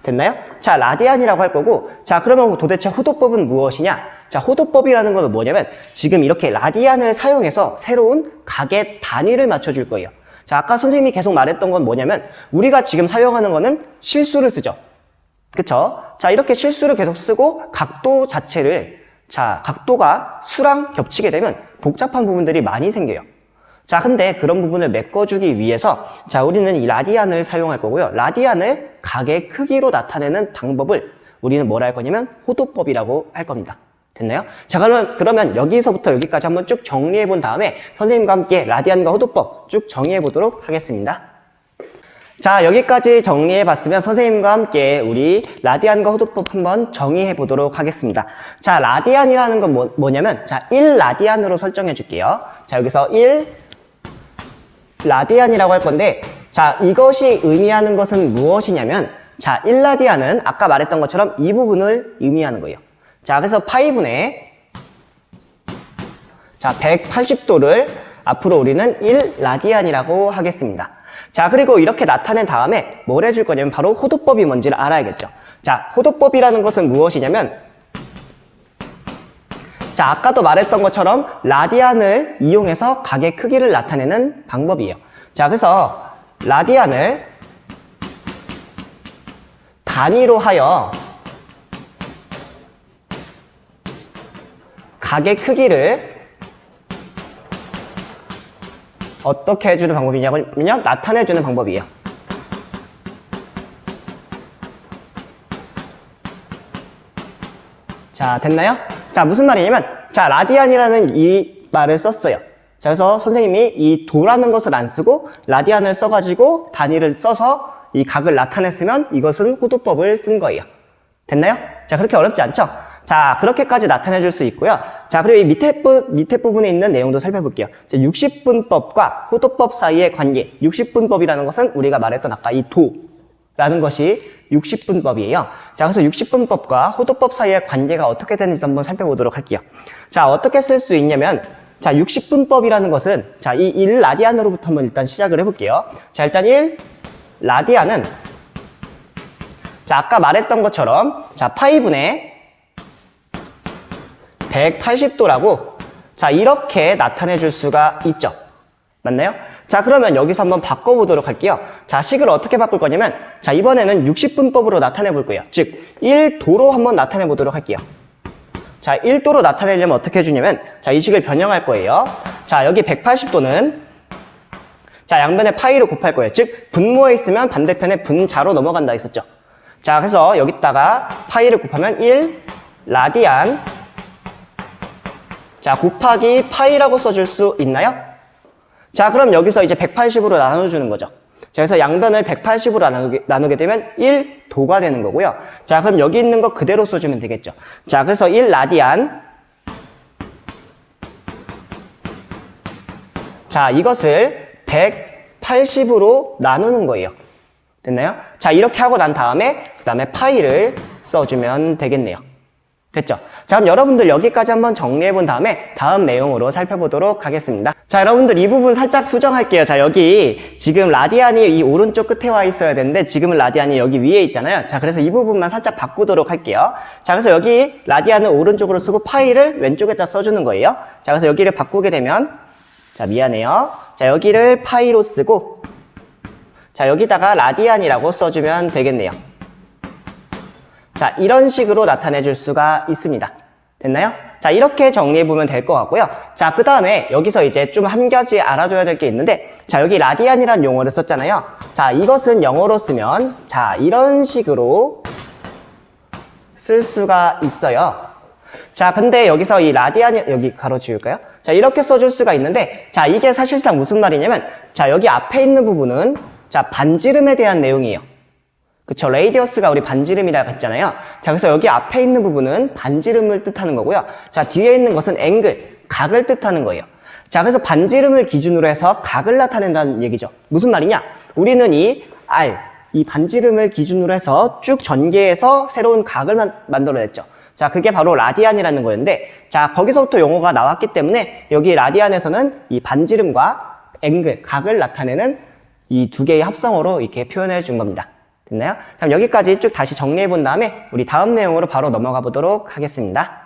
됐나요? 자, 라디안이라고 할 거고 자, 그러면 도대체 호도법은 무엇이냐? 자, 호도법이라는 건 뭐냐면 지금 이렇게 라디안을 사용해서 새로운 각의 단위를 맞춰줄 거예요. 자, 아까 선생님이 계속 말했던 건 뭐냐면 우리가 지금 사용하는 거는 실수를 쓰죠. 그쵸? 자, 이렇게 실수를 계속 쓰고 각도 자체를 자, 각도가 수랑 겹치게 되면 복잡한 부분들이 많이 생겨요. 자, 근데 그런 부분을 메꿔주기 위해서 자, 우리는 이 라디안을 사용할 거고요. 라디안을 각의 크기로 나타내는 방법을 우리는 뭐라 할 거냐면 호도법이라고 할 겁니다. 됐나요? 자, 그러면 여기서부터 여기까지 한번 쭉 정리해 본 다음에 선생님과 함께 라디안과 호도법 쭉 정리해 보도록 하겠습니다. 자, 여기까지 정리해 봤으면 선생님과 함께 우리 라디안과 호도법 한번 정의해 보도록 하겠습니다. 자, 라디안이라는 건 뭐냐면 자, 1라디안으로 설정해 줄게요. 자, 여기서 1라디안이라고 할 건데 자, 이것이 의미하는 것은 무엇이냐면 자, 1라디안은 아까 말했던 것처럼 이 부분을 의미하는 거예요. 자, 그래서 파이분의 자, 180도를 앞으로 우리는 1라디안이라고 하겠습니다. 자, 그리고 이렇게 나타낸 다음에 뭘 해줄 거냐면 바로 호도법이 뭔지를 알아야겠죠. 자, 호도법이라는 것은 무엇이냐면 자, 아까도 말했던 것처럼 라디안을 이용해서 각의 크기를 나타내는 방법이에요. 자, 그래서 라디안을 단위로 하여 각의 크기를 어떻게 해주는 방법이냐면요, 나타내주는 방법이에요. 자, 됐나요? 자, 무슨 말이냐면 자, 라디안이라는 이 말을 썼어요. 자, 그래서 선생님이 이 도라는 것을 안 쓰고 라디안을 써가지고 단위를 써서 이 각을 나타냈으면 이것은 호도법을 쓴 거예요. 됐나요? 자, 그렇게 어렵지 않죠? 자, 그렇게까지 나타내줄 수 있고요. 자, 그리고 이 밑에 부분에 있는 내용도 살펴볼게요. 60분법과 호도법 사이의 관계. 60분법이라는 것은 우리가 말했던 아까 이 도라는 것이 60분법이에요. 자, 그래서 60분법과 호도법 사이의 관계가 어떻게 되는지 한번 살펴보도록 할게요. 자, 어떻게 쓸 수 있냐면 자, 60분법이라는 것은 자, 이 1라디안으로부터 한번 일단 시작을 해볼게요. 자, 일단 1라디안은 자, 아까 말했던 것처럼 자, 파이분의 180도라고 자, 이렇게 나타내 줄 수가 있죠. 맞나요? 자, 그러면 여기서 한번 바꿔보도록 할게요. 자, 식을 어떻게 바꿀 거냐면, 자, 이번에는 60분법으로 나타내 볼 거예요. 즉, 1도로 한번 나타내 보도록 할게요. 자, 1도로 나타내려면 어떻게 해주냐면, 자, 이 식을 변형할 거예요. 자, 여기 180도는, 자, 양변에 파이를 곱할 거예요. 즉, 분모에 있으면 반대편에 분자로 넘어간다 했었죠. 자, 그래서 여기다가 파이를 곱하면 1 라디안, 자, 곱하기 파이라고 써줄 수 있나요? 자, 그럼 여기서 이제 180으로 나눠주는 거죠. 자, 그래서 양변을 180으로 나누게 되면 1도가 되는 거고요. 자, 그럼 여기 있는 거 그대로 써주면 되겠죠. 자, 그래서 1 라디안. 자, 이것을 180으로 나누는 거예요. 됐나요? 자, 이렇게 하고 난 다음에, 그 다음에 파이를 써주면 되겠네요. 됐죠? 자, 그럼 여러분들 여기까지 한번 정리해 본 다음에 다음 내용으로 살펴보도록 하겠습니다. 자, 여러분들 이 부분 살짝 수정할게요. 자, 여기 지금 라디안이 이 오른쪽 끝에 와 있어야 되는데 지금은 라디안이 여기 위에 있잖아요. 자, 그래서 이 부분만 살짝 바꾸도록 할게요. 자, 그래서 여기 라디안을 오른쪽으로 쓰고 파이를 왼쪽에다 써주는 거예요. 자, 그래서 여기를 바꾸게 되면, 자, 미안해요. 자, 여기를 파이로 쓰고, 자, 여기다가 라디안이라고 써주면 되겠네요. 자, 이런 식으로 나타내 줄 수가 있습니다. 됐나요? 자, 이렇게 정리해보면 될 것 같고요. 자, 그 다음에 여기서 이제 좀 한 가지 알아둬야 될 게 있는데, 자, 여기 라디안이라는 용어를 썼잖아요. 자, 이것은 영어로 쓰면, 자, 이런 식으로 쓸 수가 있어요. 자, 근데 여기서 이 라디안이, 여기 가로 지울까요? 자, 이렇게 써줄 수가 있는데, 자, 이게 사실상 무슨 말이냐면, 자, 여기 앞에 있는 부분은, 자, 반지름에 대한 내용이에요. 그쵸? 레이디어스가 우리 반지름이라고 했잖아요. 자, 그래서 여기 앞에 있는 부분은 반지름을 뜻하는 거고요. 자, 뒤에 있는 것은 앵글, 각을 뜻하는 거예요. 자, 그래서 반지름을 기준으로 해서 각을 나타낸다는 얘기죠. 무슨 말이냐? 우리는 이 R, 이 반지름을 기준으로 해서 쭉 전개해서 새로운 각을 만들어냈죠. 자, 그게 바로 라디안이라는 거였는데, 자, 거기서부터 용어가 나왔기 때문에 여기 라디안에서는 이 반지름과 앵글, 각을 나타내는 이 두 개의 합성어로 이렇게 표현해 준 겁니다. 됐나요? 그럼 여기까지 쭉 다시 정리해 본 다음에 우리 다음 내용으로 바로 넘어가 보도록 하겠습니다.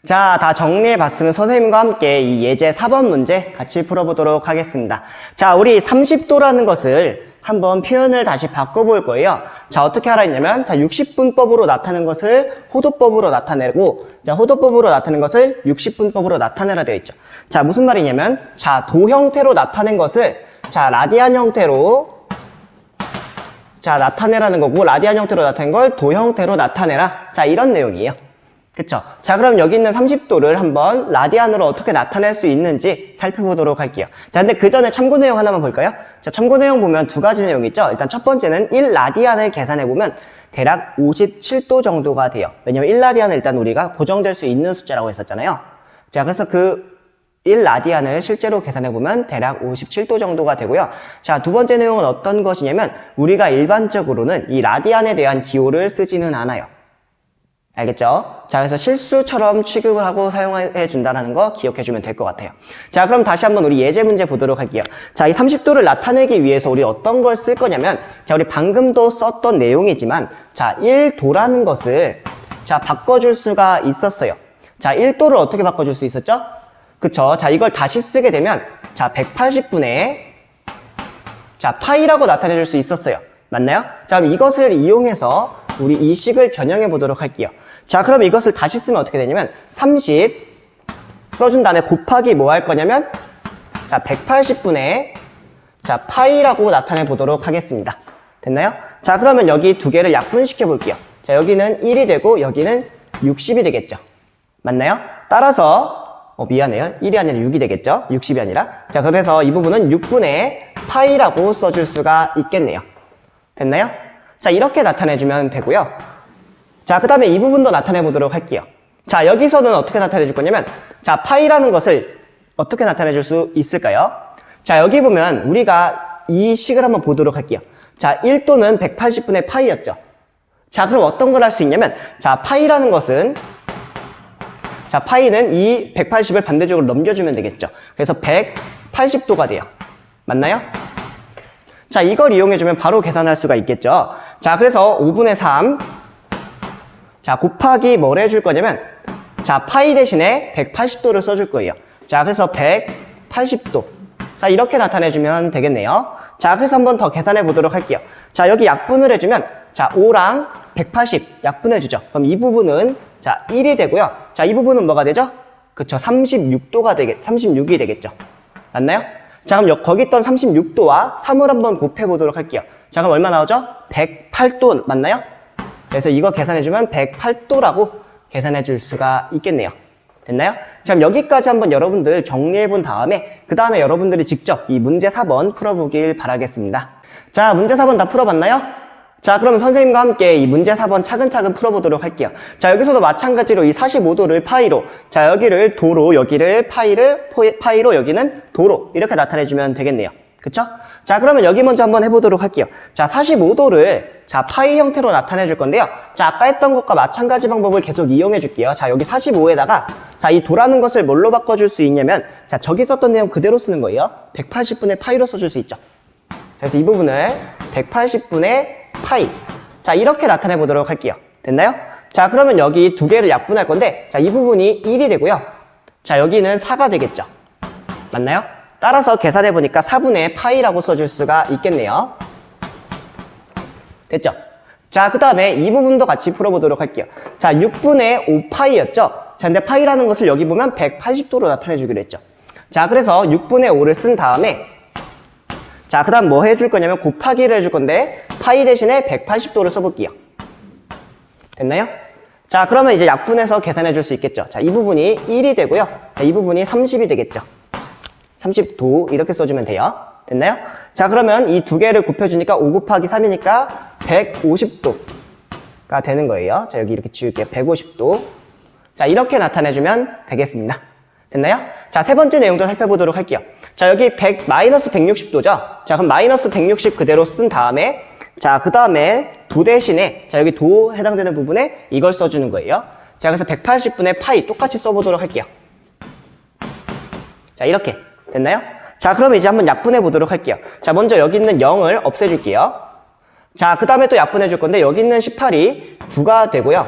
자, 다 정리해 봤으면 선생님과 함께 이 예제 4번 문제 같이 풀어보도록 하겠습니다. 자, 우리 30도라는 것을 한번 표현을 다시 바꿔볼 거예요. 자, 어떻게 하라 했냐면, 자, 60분법으로 나타낸 것을 호도법으로 나타내고, 자, 호도법으로 나타낸 것을 60분법으로 나타내라 되어 있죠. 자, 무슨 말이냐면, 자, 도 형태로 나타낸 것을, 자, 라디안 형태로, 자, 나타내라는 거고, 라디안 형태로 나타낸 걸 도 형태로 나타내라. 자, 이런 내용이에요. 그쵸? 자, 그럼 여기 있는 30도를 한번 라디안으로 어떻게 나타낼 수 있는지 살펴보도록 할게요. 자, 근데 그 전에 참고 내용 하나만 볼까요? 자, 참고 내용 보면 두 가지 내용이 있죠. 일단 첫 번째는 1라디안을 계산해보면 대략 57도 정도가 돼요. 왜냐면 1라디안은 일단 우리가 고정될 수 있는 숫자라고 했었잖아요. 자, 그래서 그 1라디안을 실제로 계산해보면 대략 57도 정도가 되고요. 자, 두 번째 내용은 어떤 것이냐면 우리가 일반적으로는 이 라디안에 대한 기호를 쓰지는 않아요. 알겠죠? 자, 그래서 실수처럼 취급을 하고 사용해 준다는 거 기억해 주면 될 것 같아요. 자, 그럼 다시 한번 우리 예제 문제 보도록 할게요. 자, 이 30도를 나타내기 위해서 우리 어떤 걸 쓸 거냐면, 자, 우리 방금도 썼던 내용이지만, 자, 1도라는 것을, 자, 바꿔줄 수가 있었어요. 자, 1도를 어떻게 바꿔줄 수 있었죠? 그쵸? 자, 이걸 다시 쓰게 되면, 자, 180분의, 자, 파이라고 나타내줄 수 있었어요. 맞나요? 자, 그럼 이것을 이용해서 우리 이 식을 변형해 보도록 할게요. 자, 그럼 이것을 다시 쓰면 어떻게 되냐면 30 써준 다음에 곱하기 뭐 할 거냐면 자, 180분의 자, 파이라고 나타내 보도록 하겠습니다. 됐나요? 자, 그러면 여기 두 개를 약분시켜 볼게요. 자, 여기는 1이 되고 여기는 60이 되겠죠. 맞나요? 따라서 미안해요. 1이 아니라 6이 되겠죠. 60이 아니라. 자, 그래서 이 부분은 6분의 파이라고 써줄 수가 있겠네요. 됐나요? 자, 이렇게 나타내주면 되고요. 자, 그 다음에 이 부분도 나타내 보도록 할게요. 자, 여기서는 어떻게 나타내 줄 거냐면, 자, 파이라는 것을 어떻게 나타내 줄 수 있을까요? 자, 여기 보면 우리가 이 식을 한번 보도록 할게요. 자, 1도는 180분의 파이였죠. 자, 그럼 어떤 걸 할 수 있냐면, 자, 파이라는 것은, 자, 파이는 이 180을 반대쪽으로 넘겨주면 되겠죠. 그래서 180도가 돼요. 맞나요? 자, 이걸 이용해주면 바로 계산할 수가 있겠죠. 자, 그래서 5분의 3. 자, 곱하기 뭘 해줄 거냐면, 자, 파이 대신에 180도를 써줄 거예요. 자, 그래서 180도. 자, 이렇게 나타내주면 되겠네요. 자, 그래서 한번 더 계산해 보도록 할게요. 자, 여기 약분을 해주면, 자, 5랑 180 약분해주죠. 그럼 이 부분은, 자, 1이 되고요. 자, 이 부분은 뭐가 되죠? 그쵸, 36이 되겠죠. 맞나요? 자, 그럼 거기 있던 36도와 3을 한번 곱해보도록 할게요. 자, 그럼 얼마 나오죠? 108도 맞나요? 그래서 이거 계산해주면 108도라고 계산해줄 수가 있겠네요. 됐나요? 자, 그럼 여기까지 한번 여러분들 정리해본 다음에 그 다음에 여러분들이 직접 이 문제 4번 풀어보길 바라겠습니다. 자, 문제 4번 다 풀어봤나요? 자, 그러면 선생님과 함께 이 문제 4번 차근차근 풀어보도록 할게요. 자, 여기서도 마찬가지로 이 45도를 파이로, 자, 여기를 도로, 여기를 파이로, 여기는 도로 이렇게 나타내주면 되겠네요. 그쵸? 자, 그러면 여기 먼저 한번 해보도록 할게요. 자, 45도를 자, 파이 형태로 나타내 줄 건데요. 자, 아까 했던 것과 마찬가지 방법을 계속 이용해 줄게요. 자, 여기 45에다가 자, 이 도라는 것을 뭘로 바꿔줄 수 있냐면 자, 저기 썼던 내용 그대로 쓰는 거예요. 180분의 파이로 써줄 수 있죠. 그래서 이 부분을 180분의 파이. 자, 이렇게 나타내 보도록 할게요. 됐나요? 자, 그러면 여기 두 개를 약분할 건데 자, 이 부분이 1이 되고요. 자, 여기는 4가 되겠죠. 맞나요? 따라서 계산해 보니까 4분의 파이라고 써줄 수가 있겠네요. 됐죠? 자, 그 다음에 이 부분도 같이 풀어보도록 할게요. 자, 6분의 5파이였죠? 자, 근데 파이라는 것을 여기 보면 180도로 나타내 주기로 했죠. 자, 그래서 6분의 5를 쓴 다음에 자, 그 다음 뭐 해줄 거냐면 곱하기를 해줄 건데 파이 대신에 180도를 써볼게요. 됐나요? 자, 그러면 이제 약분해서 계산해 줄 수 있겠죠. 자, 이 부분이 1이 되고요. 자, 이 부분이 30이 되겠죠. 30도 이렇게 써주면 돼요. 됐나요? 자, 그러면 이 두 개를 곱해주니까 5 곱하기 3이니까 150도가 되는 거예요. 자, 여기 이렇게 지울게요. 150도. 자, 이렇게 나타내주면 되겠습니다. 됐나요? 자, 세 번째 내용도 살펴보도록 할게요. 자, 여기 마이너스 160도죠? 자, 그럼 마이너스 160 그대로 쓴 다음에 자, 그 다음에 도 대신에 자, 여기 도 해당되는 부분에 이걸 써주는 거예요. 자, 그래서 180분의 파이 똑같이 써보도록 할게요. 자, 이렇게 됐나요? 자, 그럼 이제 한번 약분해 보도록 할게요. 자, 먼저 여기 있는 0을 없애줄게요. 자, 그 다음에 또 약분해 줄 건데 여기 있는 18이 9가 되고요.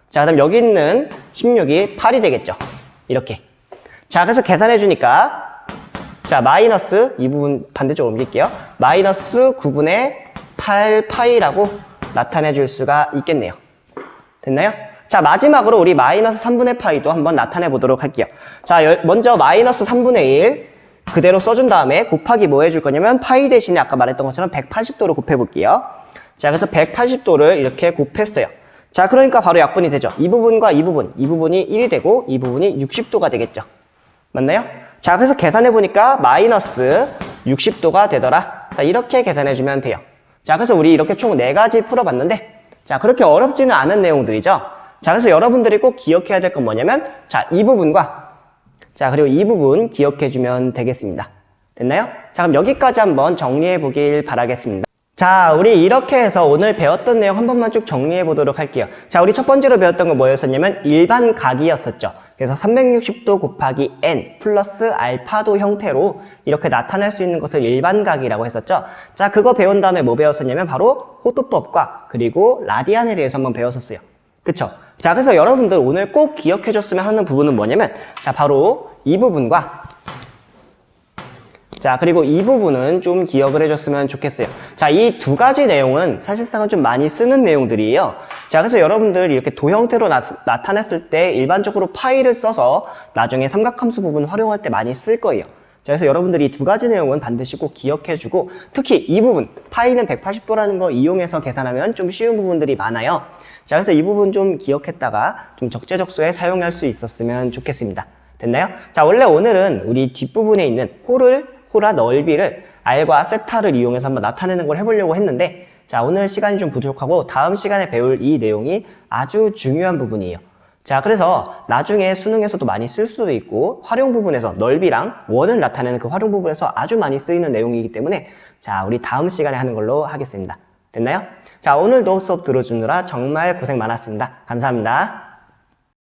자, 그 다음 여기 있는 16이 8이 되겠죠. 이렇게. 자, 그래서 계산해 주니까 자, 마이너스 이 부분 반대쪽으로 옮길게요. 마이너스 9분의 8파이라고 나타내 줄 수가 있겠네요. 됐나요? 자, 마지막으로 우리 마이너스 3분의 파이도 한번 나타내 보도록 할게요. 자, 먼저 마이너스 3분의 1 그대로 써준 다음에 곱하기 뭐 해줄 거냐면 파이 대신에 아까 말했던 것처럼 180도로 곱해 볼게요. 자, 그래서 180도를 이렇게 곱했어요. 자, 그러니까 바로 약분이 되죠. 이 부분과 이 부분이 1이 되고 이 부분이 60도가 되겠죠. 맞나요? 자, 그래서 계산해 보니까 마이너스 60도가 되더라. 자, 이렇게 계산해 주면 돼요. 자, 그래서 우리 이렇게 총 4가지 풀어봤는데 자, 그렇게 어렵지는 않은 내용들이죠. 자, 그래서 여러분들이 꼭 기억해야 될 건 뭐냐면 자, 이 부분과 자, 그리고 이 부분 기억해 주면 되겠습니다. 됐나요? 자, 그럼 여기까지 한번 정리해 보길 바라겠습니다. 자, 우리 이렇게 해서 오늘 배웠던 내용 한 번만 쭉 정리해 보도록 할게요. 자, 우리 첫 번째로 배웠던 건 뭐였었냐면 일반 각이었었죠. 그래서 360도 곱하기 n 플러스 알파도 형태로 이렇게 나타낼 수 있는 것을 일반각이라고 했었죠. 자, 그거 배운 다음에 뭐 배웠었냐면 바로 호도법과 그리고 라디안에 대해서 한번 배웠었어요. 그쵸? 자, 그래서 여러분들 오늘 꼭 기억해줬으면 하는 부분은 뭐냐면 자, 바로 이 부분과 자, 그리고 이 부분은 좀 기억을 해줬으면 좋겠어요. 자, 이 두 가지 내용은 사실상은 좀 많이 쓰는 내용들이에요. 자, 그래서 여러분들 이렇게 도 형태로 나타냈을 때 일반적으로 파이를 써서 나중에 삼각함수 부분 활용할 때 많이 쓸 거예요. 자, 그래서 여러분들이 이 두 가지 내용은 반드시 꼭 기억해주고 특히 이 부분, 파이는 180도라는 거 이용해서 계산하면 좀 쉬운 부분들이 많아요. 자, 그래서 이 부분 좀 기억했다가 좀 적재적소에 사용할 수 있었으면 좋겠습니다. 됐나요? 자, 원래 오늘은 우리 뒷부분에 있는 홀화 넓이를 R과 세타를 이용해서 한번 나타내는 걸 해보려고 했는데 자, 오늘 시간이 좀 부족하고 다음 시간에 배울 이 내용이 아주 중요한 부분이에요. 자, 그래서 나중에 수능에서도 많이 쓸 수도 있고 활용 부분에서 넓이랑 원을 나타내는 그 활용 부분에서 아주 많이 쓰이는 내용이기 때문에 자, 우리 다음 시간에 하는 걸로 하겠습니다. 됐나요? 자, 오늘도 수업 들어주느라 정말 고생 많았습니다. 감사합니다.